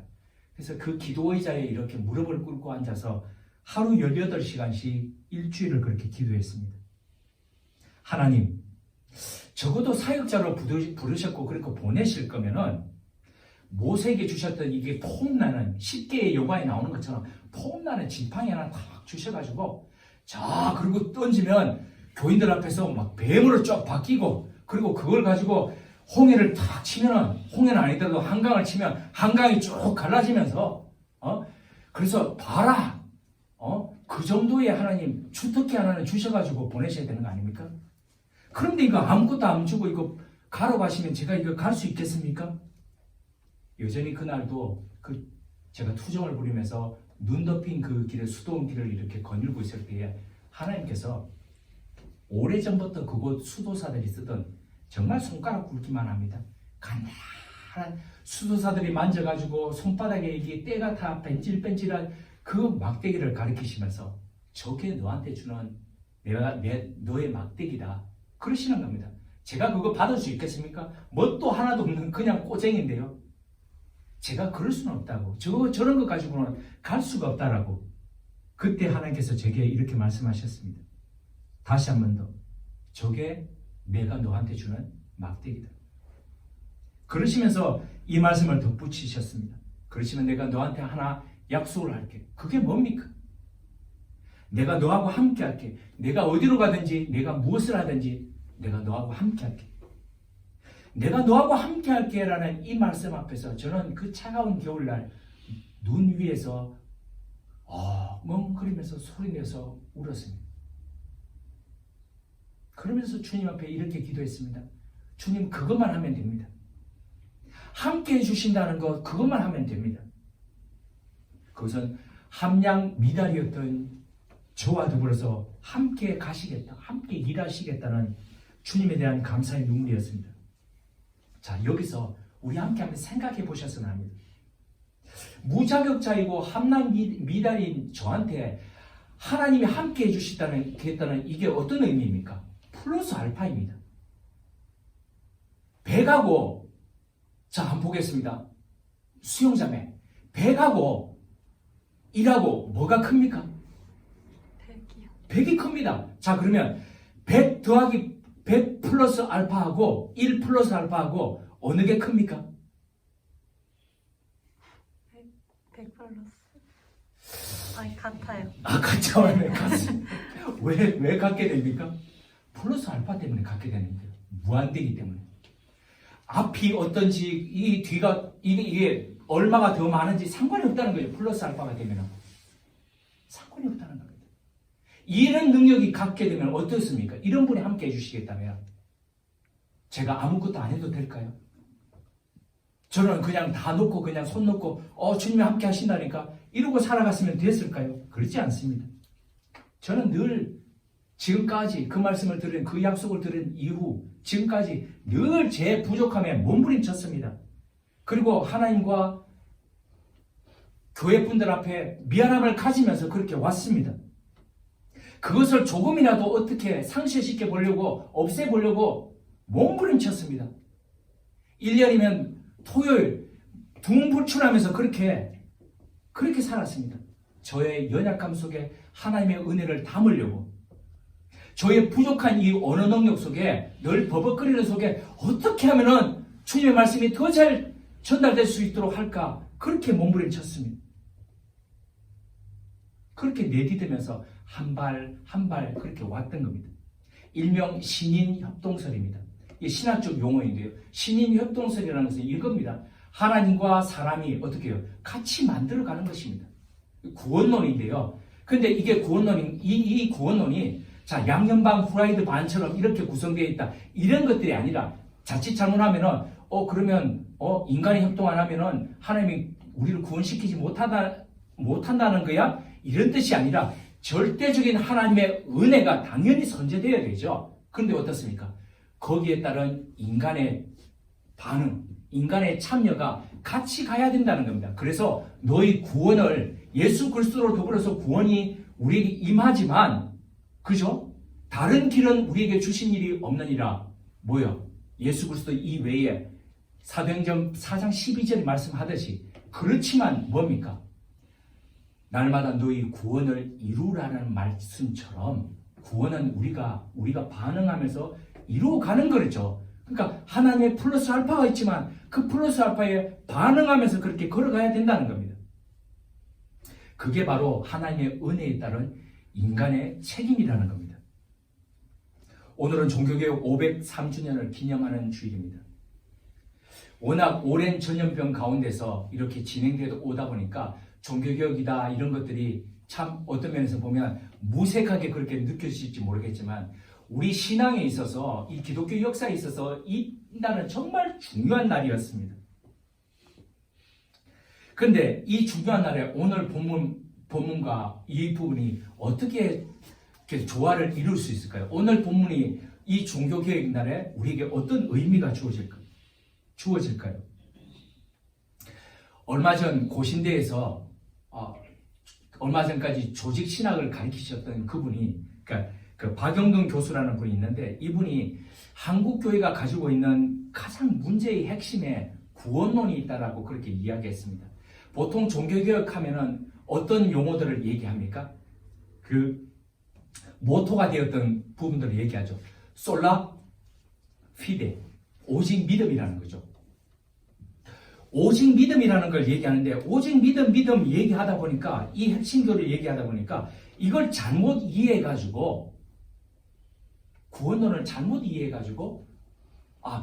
그래서 그 기도 의자에 이렇게 무릎을 꿇고 앉아서 하루 18시간씩 일주일을 그렇게 기도했습니다. 하나님, 적어도 사역자로 부르셨고 그렇게 보내실 거면은 모세에게 주셨던 이게 폼나는 10개의 영화에 나오는 것처럼 폼나는 지팡이 하나 탁 주셔가지고 그리고 던지면 교인들 앞에서 막 뱀으로 쫙 바뀌고 그리고 그걸 가지고 홍해를 탁 치면은 홍해는 아니더라도 한강을 치면 한강이 쭉 갈라지면서 그래서 봐라 그 정도의 하나님 주특기 하나는 주셔가지고 보내셔야 되는 거 아닙니까? 그런데 이거 아무것도 안 주고 이거 가러 가시면 제가 이거 갈 수 있겠습니까? 여전히 그날도 제가 투정을 부리면서 눈 덮인 그 길을 수도원길을 이렇게 거닐고 있을 때에 하나님께서 오래전부터 그곳 수도사들이 쓰던 정말 손가락 굵기만 합니다. 가난한 수도사들이 만져가지고 손바닥에 이게 때가 다 뺀질뺀질한 그 막대기를 가리키시면서 저게 너한테 주는 너의 막대기다. 그러시는 겁니다. 제가 그거 받을 수 있겠습니까? 뭣도 하나도 없는 그냥 꼬쟁인데요. 제가 그럴 수는 없다고. 저런 것 가지고는 갈 수가 없다라고. 그때 하나님께서 제게 이렇게 말씀하셨습니다. 다시 한 번 더. 저게 내가 너한테 주는 막대기다. 그러시면서 이 말씀을 덧붙이셨습니다. 그러시면 내가 너한테 하나 약속을 할게. 그게 뭡니까? 내가 너하고 함께 할게. 내가 어디로 가든지 내가 무엇을 하든지 내가 너하고 함께 할게. 내가 너하고 함께 할게 라는 이 말씀 앞에서 저는 그 차가운 겨울날 눈 위에서 멍거리면서 소리내서 울었습니다. 그러면서 주님 앞에 이렇게 기도했습니다. 주님, 그것만 하면 됩니다. 함께 해주신다는 것, 그것만 하면 됩니다. 그것은 함량 미달이었던 저와 더불어서 함께 가시겠다, 함께 일하시겠다는 주님에 대한 감사의 눈물이었습니다. 자, 여기서 우리 함께 한번 생각해 보셨으면 합니다. 무자격자이고 함량 미달인 저한테 하나님이 함께 해주시겠다는 이게 어떤 의미입니까? 플러스 알파입니다. 배가고, 자, 한번 보겠습니다. 수영자매, 배가고 일하고 뭐가 큽니까? 100이 큽니다. 자, 그러면 100 더하기 100 플러스 알파하고 1 플러스 알파하고 어느 게 큽니까? 100 플러스. 아니, 같아요. 같죠. 왜 같게 됩니까? 플러스 알파 때문에 같게 되는 거예요. 무한대기 때문에. 앞이 어떤지, 이 뒤가, 이게 얼마가 더 많은지 상관이 없다는 거예요. 플러스 알파가 되면. 상관이 없다는 겁니다. 이런 능력이 갖게 되면 어떻습니까? 이런 분이 함께 해주시겠다면 제가 아무것도 안 해도 될까요? 저는 그냥 다 놓고 그냥 손 놓고 주님이 함께 하신다니까 이러고 살아갔으면 됐을까요? 그렇지 않습니다. 저는 늘 지금까지 그 말씀을 들은 그 약속을 들은 이후 지금까지 늘 제 부족함에 몸부림쳤습니다. 그리고 하나님과 교회분들 앞에 미안함을 가지면서 그렇게 왔습니다. 그것을 조금이라도 어떻게 상쇄시켜 보려고 없애보려고 몸부림쳤습니다. 1년이면 토요일 둥불출하면서 그렇게 살았습니다. 저의 연약함 속에 하나님의 은혜를 담으려고, 저의 부족한 이 언어 능력 속에 늘 버벅거리는 속에 어떻게 하면은 주님의 말씀이 더 잘 전달될 수 있도록 할까, 그렇게 몸부림쳤습니다. 그렇게 내디디면서 한 발 한 발 그렇게 왔던 겁니다. 일명 신인협동설입니다. 이 신학적 용어인데요. 신인협동설이라는 것은 이겁니다. 하나님과 사람이 어떻게 해요? 같이 만들어가는 것입니다. 구원론인데요. 근데 이게 이 구원론이 자, 양념반 후라이드 반처럼 이렇게 구성되어 있다, 이런 것들이 아니라 자칫 잘못하면은 그러면 인간이 협동 안 하면은 하나님이 우리를 구원시키지 못한다는 거야? 이런 뜻이 아니라 절대적인 하나님의 은혜가 당연히 선제되어야 되죠. 그런데 어떻습니까? 거기에 따른 인간의 반응, 인간의 참여가 같이 가야 된다는 겁니다. 그래서 너희 구원을 예수 그리스도로 더불어서 구원이 우리에게 임하지만, 그죠? 다른 길은 우리에게 주신 일이 없느니라. 뭐요? 예수 그리스도 이외에 사도행전 4장 12절에 말씀하듯이, 그렇지만 뭡니까? 날마다 너희 구원을 이루라는 말씀처럼 구원은 우리가 반응하면서 이루어가는 거죠. 그러니까 하나님의 플러스 알파가 있지만 그 플러스 알파에 반응하면서 그렇게 걸어가야 된다는 겁니다. 그게 바로 하나님의 은혜에 따른 인간의 책임이라는 겁니다. 오늘은 종교개혁 503주년을 기념하는 주일입니다. 워낙 오랜 전염병 가운데서 이렇게 진행되어 오다 보니까 종교개혁이다 이런 것들이 참 어떤 면에서 보면 무색하게 그렇게 느껴질지 모르겠지만, 우리 신앙에 있어서, 이 기독교 역사에 있어서 이 날은 정말 중요한 날이었습니다. 그런데 이 중요한 날에 오늘 본문과 이 부분이 어떻게 조화를 이룰 수 있을까요? 오늘 본문이 이 종교개혁 날에 우리에게 어떤 의미가 주어질까요? 얼마 전 고신대에서 얼마 전까지 조직신학을 가르치셨던 그분이, 그러니까 그 박영돈 교수라는 분이 있는데, 이분이 한국 교회가 가지고 있는 가장 문제의 핵심에 구원론이 있다라고 그렇게 이야기했습니다. 보통 종교개혁하면은 어떤 용어들을 얘기합니까? 그 모토가 되었던 부분들을 얘기하죠. 솔라 피데, 오직 믿음이라는 거죠. 오직 믿음이라는 걸 얘기하는데, 오직 믿음 얘기하다 보니까, 이 핵심교를 얘기하다 보니까 이걸 잘못 이해해가지고, 구원론을 잘못 이해해가지고,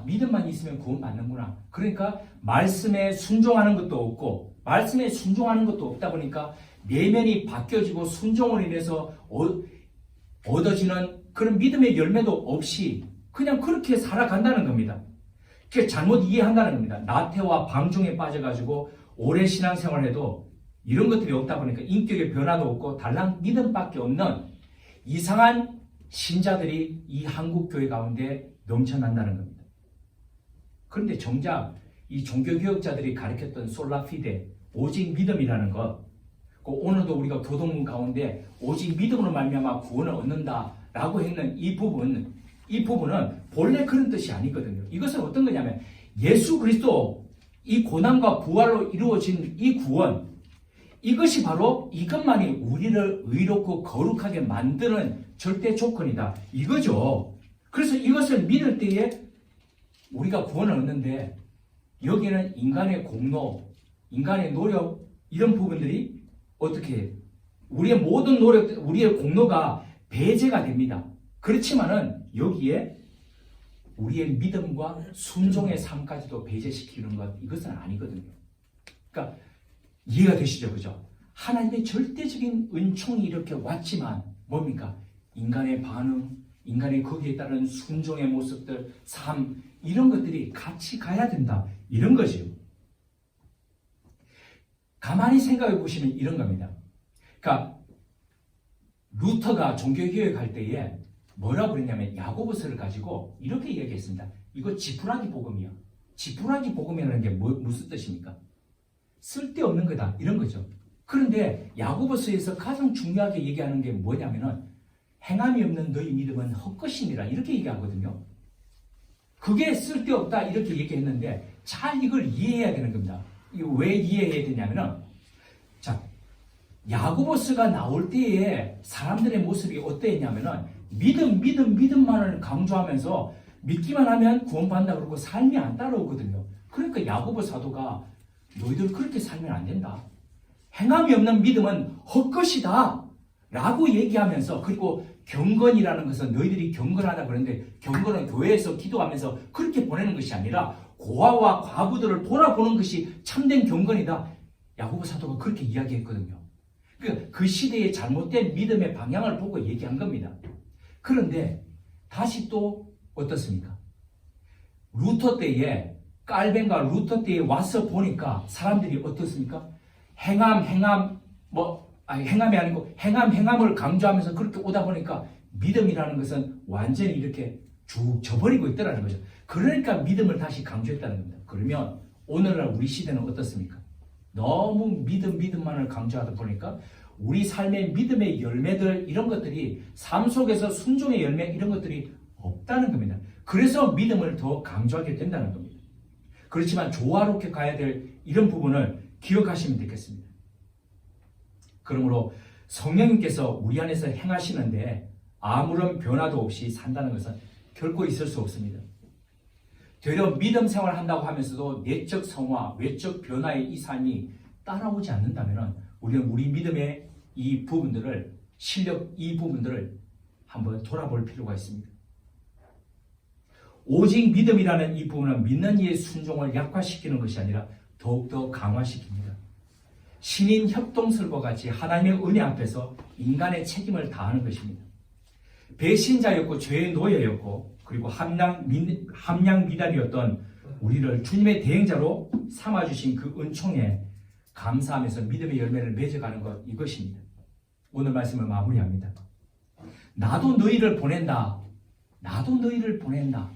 믿음만 있으면 구원받는구나. 그러니까 말씀에 순종하는 것도 없고, 말씀에 순종하는 것도 없다 보니까 내면이 바뀌어지고 순종으로 인해서 얻어지는 그런 믿음의 열매도 없이 그냥 그렇게 살아간다는 겁니다. 그게 잘못 이해한다는 겁니다. 나태와 방종에 빠져가지고 오래 신앙생활해도 이런 것들이 없다 보니까 인격의 변화도 없고 달랑 믿음밖에 없는 이상한 신자들이 이 한국 교회 가운데 넘쳐난다는 겁니다. 그런데 정작 이 종교개혁자들이 가르쳤던 솔라피데, 오직 믿음이라는 것, 오늘도 우리가 교동문 가운데 오직 믿음으로 말미암아 구원을 얻는다라고 했는 이 부분은 본래 그런 뜻이 아니거든요. 이것은 어떤 거냐면, 예수 그리스도 이 고난과 부활로 이루어진 이 구원, 이것이 바로 이것만이 우리를 의롭고 거룩하게 만드는 절대 조건이다, 이거죠. 그래서 이것을 믿을 때에 우리가 구원을 얻는데, 여기는 인간의 공로, 인간의 노력, 이런 부분들이 어떻게 우리의 모든 노력, 우리의 공로가 배제가 됩니다. 그렇지만은 여기에 우리의 믿음과 순종의 삶까지도 배제시키는 것, 이것은 아니거든요. 그러니까 이해가 되시죠? 그죠? 하나님의 절대적인 은총이 이렇게 왔지만 뭡니까? 인간의 반응, 인간의 거기에 따른 순종의 모습들, 삶, 이런 것들이 같이 가야 된다, 이런 거죠. 가만히 생각해 보시면 이런 겁니다. 그러니까 루터가 종교개혁 할 때에 뭐라고 그랬냐면, 야고보서를 가지고 이렇게 얘기했습니다. 이거 지푸라기 복음이요. 지푸라기 복음이라는 게 무슨 뜻입니까? 쓸데없는 거다, 이런 거죠. 그런데 야고보서에서 가장 중요하게 얘기하는 게 뭐냐면은, 행함이 없는 너희 믿음은 헛것이니라, 이렇게 얘기하거든요. 그게 쓸데없다, 이렇게 얘기했는데, 잘 이걸 이해해야 되는 겁니다. 이거 왜 이해해야 되냐면은, 자, 야고보서가 나올 때에 사람들의 모습이 어땠냐면은, 믿음만을 강조하면서 믿기만 하면 구원받는다 그러고 삶이 안 따라오거든요. 그러니까 야고보 사도가 너희들 그렇게 살면 안 된다, 행함이 없는 믿음은 헛것이다 라고 얘기하면서, 그리고 경건이라는 것은 너희들이 경건하다 그러는데, 경건은 교회에서 기도하면서 그렇게 보내는 것이 아니라 고아와 과부들을 돌아보는 것이 참된 경건이다, 야고보 사도가 그렇게 이야기했거든요. 그 시대의 잘못된 믿음의 방향을 보고 얘기한 겁니다. 그런데 다시 또 어떻습니까? 루터 때에, 깔벤과 루터 때에 와서 보니까 사람들이 어떻습니까? 행함, 행함이 아니고 행함을 강조하면서 그렇게 오다 보니까 믿음이라는 것은 완전히 이렇게 쭉 져버리고 있더라는 거죠. 그러니까 믿음을 다시 강조했다는 겁니다. 그러면 오늘날 우리 시대는 어떻습니까? 너무 믿음만을 강조하다 보니까 우리 삶의 믿음의 열매들 이런 것들이 삶 속에서 순종의 열매 이런 것들이 없다는 겁니다. 그래서 믿음을 더 강조하게 된다는 겁니다. 그렇지만 조화롭게 가야 될 이런 부분을 기억하시면 되겠습니다. 그러므로 성령님께서 우리 안에서 행하시는데 아무런 변화도 없이 산다는 것은 결코 있을 수 없습니다. 되려 믿음 생활을 한다고 하면서도 내적 성화, 외적 변화의 이 삶이 따라오지 않는다면 우리는 우리 믿음의 이 부분들을 실력 이 부분들을 한번 돌아볼 필요가 있습니다. 오직 믿음이라는 이 부분은 믿는 이의 순종을 약화시키는 것이 아니라 더욱더 강화시킵니다. 신인 협동설과 같이 하나님의 은혜 앞에서 인간의 책임을 다하는 것입니다. 배신자였고 죄의 노예였고 그리고 함량 미달이었던 우리를 주님의 대행자로 삼아주신 그 은총에 감사하면서 믿음의 열매를 맺어가는 것 이것입니다. 오늘 말씀을 마무리합니다. 나도 너희를 보낸다. 나도 너희를 보낸다.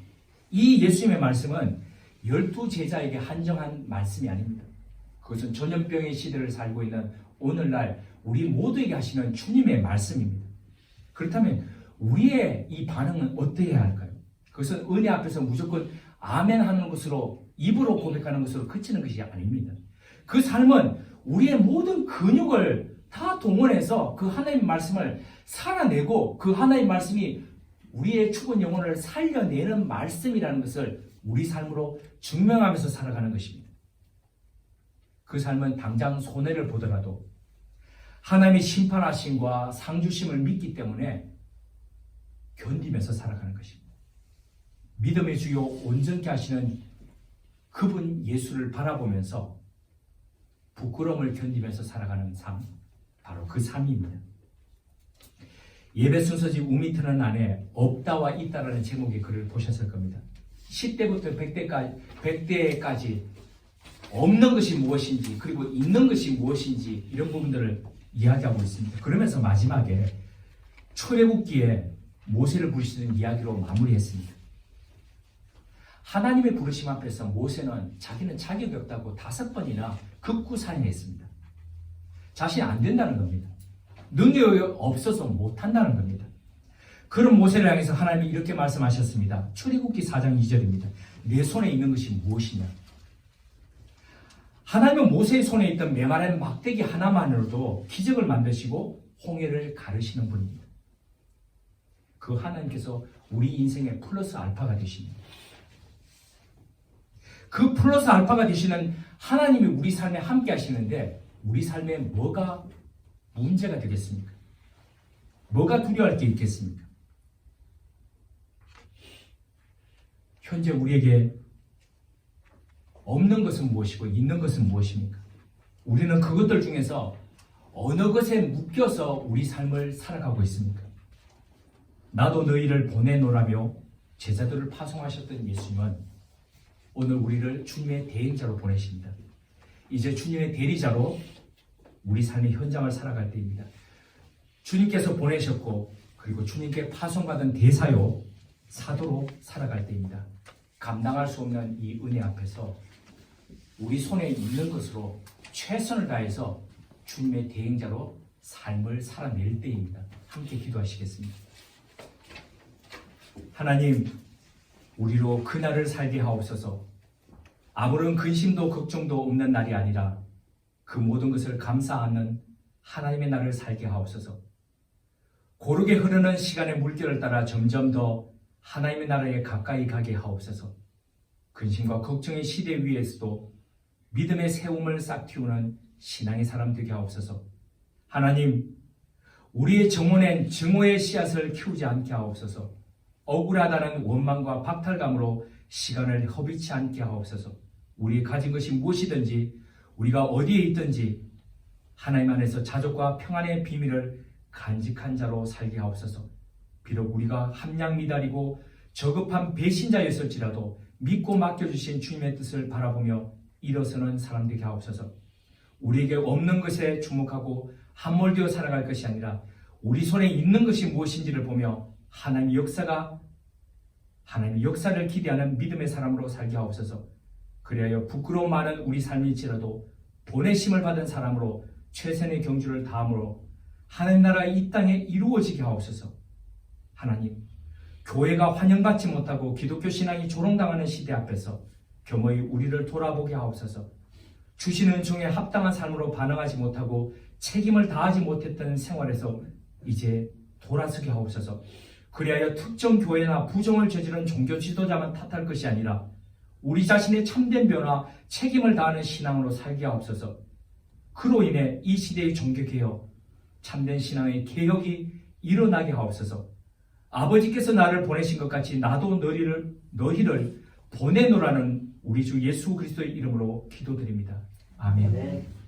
이 예수님의 말씀은 12제자에게 한정한 말씀이 아닙니다. 그것은 전염병의 시대를 살고 있는 오늘날 우리 모두에게 하시는 주님의 말씀입니다. 그렇다면 우리의 이 반응은 어떠해야 할까요? 그것은 은혜 앞에서 무조건 아멘 하는 것으로 입으로 고백하는 것으로 그치는 것이 아닙니다. 그 삶은 우리의 모든 근육을 다 동원해서 그 하나님의 말씀을 살아내고 그 하나님의 말씀이 우리의 죽은 영혼을 살려내는 말씀이라는 것을 우리 삶으로 증명하면서 살아가는 것입니다. 그 삶은 당장 손해를 보더라도 하나님의 심판하심과 상주심을 믿기 때문에 견디면서 살아가는 것입니다. 믿음의 주요 온전케 하시는 그분 예수를 바라보면서 부끄러움을 견디면서 살아가는 삶, 바로 그 삶입니다. 예배 순서지 우미트는 안에 없다와 있다라는 제목의 글을 보셨을 겁니다. 10대부터 100대까지 없는 것이 무엇인지 그리고 있는 것이 무엇인지 이런 부분들을 이야기하고 있습니다. 그러면서 마지막에 출애굽기에 모세를 부르시는 이야기로 마무리했습니다. 하나님의 부르심 앞에서 모세는 자기는 자격이 없다고 5번이나 극구사행했습니다. 자신이 안 된다는 겁니다. 능력이 없어서 못한다는 겁니다. 그런 모세를 향해서 하나님이 이렇게 말씀하셨습니다. 출애굽기 4장 2절입니다. 내 손에 있는 것이 무엇이냐? 하나님은 모세의 손에 있던 메마른 막대기 하나만으로도 기적을 만드시고 홍해를 가르시는 분입니다. 그 하나님께서 우리 인생의 플러스 알파가 되십니다. 그 플러스 알파가 되시는 하나님이 우리 삶에 함께 하시는데 우리 삶에 뭐가 문제가 되겠습니까? 뭐가 두려워할 게 있겠습니까? 현재 우리에게 없는 것은 무엇이고 있는 것은 무엇입니까? 우리는 그것들 중에서 어느 것에 묶여서 우리 삶을 살아가고 있습니까? 나도 너희를 보내노라며 제자들을 파송하셨던 예수님은 오늘 우리를 주님의 대행자로 보내십니다. 이제 주님의 대리자로 우리 삶의 현장을 살아갈 때입니다. 주님께서 보내셨고 그리고 주님께 파송받은 대사요 사도로 살아갈 때입니다. 감당할 수 없는 이 은혜 앞에서 우리 손에 있는 것으로 최선을 다해서 주님의 대행자로 삶을 살아낼 때입니다. 함께 기도하시겠습니다. 하나님, 우리로 그날을 살게 하옵소서. 아무런 근심도 걱정도 없는 날이 아니라 그 모든 것을 감사하는 하나님의 날을 살게 하옵소서. 고르게 흐르는 시간의 물결을 따라 점점 더 하나님의 나라에 가까이 가게 하옵소서. 근심과 걱정의 시대 위에서도 믿음의 세움을 싹 틔우는 신앙의 사람 되게 하옵소서. 하나님, 우리의 정원엔 증오의 씨앗을 키우지 않게 하옵소서. 억울하다는 원망과 박탈감으로 시간을 허비치 않게 하옵소서. 우리 가진 것이 무엇이든지 우리가 어디에 있든지 하나님 안에서 자족과 평안의 비밀을 간직한 자로 살게 하옵소서. 비록 우리가 함량 미달이고 저급한 배신자였을지라도 믿고 맡겨주신 주님의 뜻을 바라보며 일어서는 사람 되게 하옵소서. 우리에게 없는 것에 주목하고 함몰되어 살아갈 것이 아니라 우리 손에 있는 것이 무엇인지를 보며 하나님의 역사를 기대하는 믿음의 사람으로 살게 하옵소서. 그리하여 부끄러움 많은 우리 삶일지라도 보내심을 받은 사람으로 최선의 경주를 다함으로 하나님 나라가 이 땅에 이루어지게 하옵소서. 하나님, 교회가 환영받지 못하고 기독교 신앙이 조롱당하는 시대 앞에서 겸허히 우리를 돌아보게 하옵소서. 주시는 은총에 합당한 삶으로 반응하지 못하고 책임을 다하지 못했던 생활에서 이제 돌아서게 하옵소서. 그리하여 특정 교회나 부정을 저지른 종교 지도자만 탓할 것이 아니라 우리 자신의 참된 변화, 책임을 다하는 신앙으로 살게 하옵소서. 그로 인해 이 시대의 종교개혁, 참된 신앙의 개혁이 일어나게 하옵소서. 아버지께서 나를 보내신 것 같이 나도 너희를 보내노라는 우리 주 예수 그리스도의 이름으로 기도드립니다. 아멘.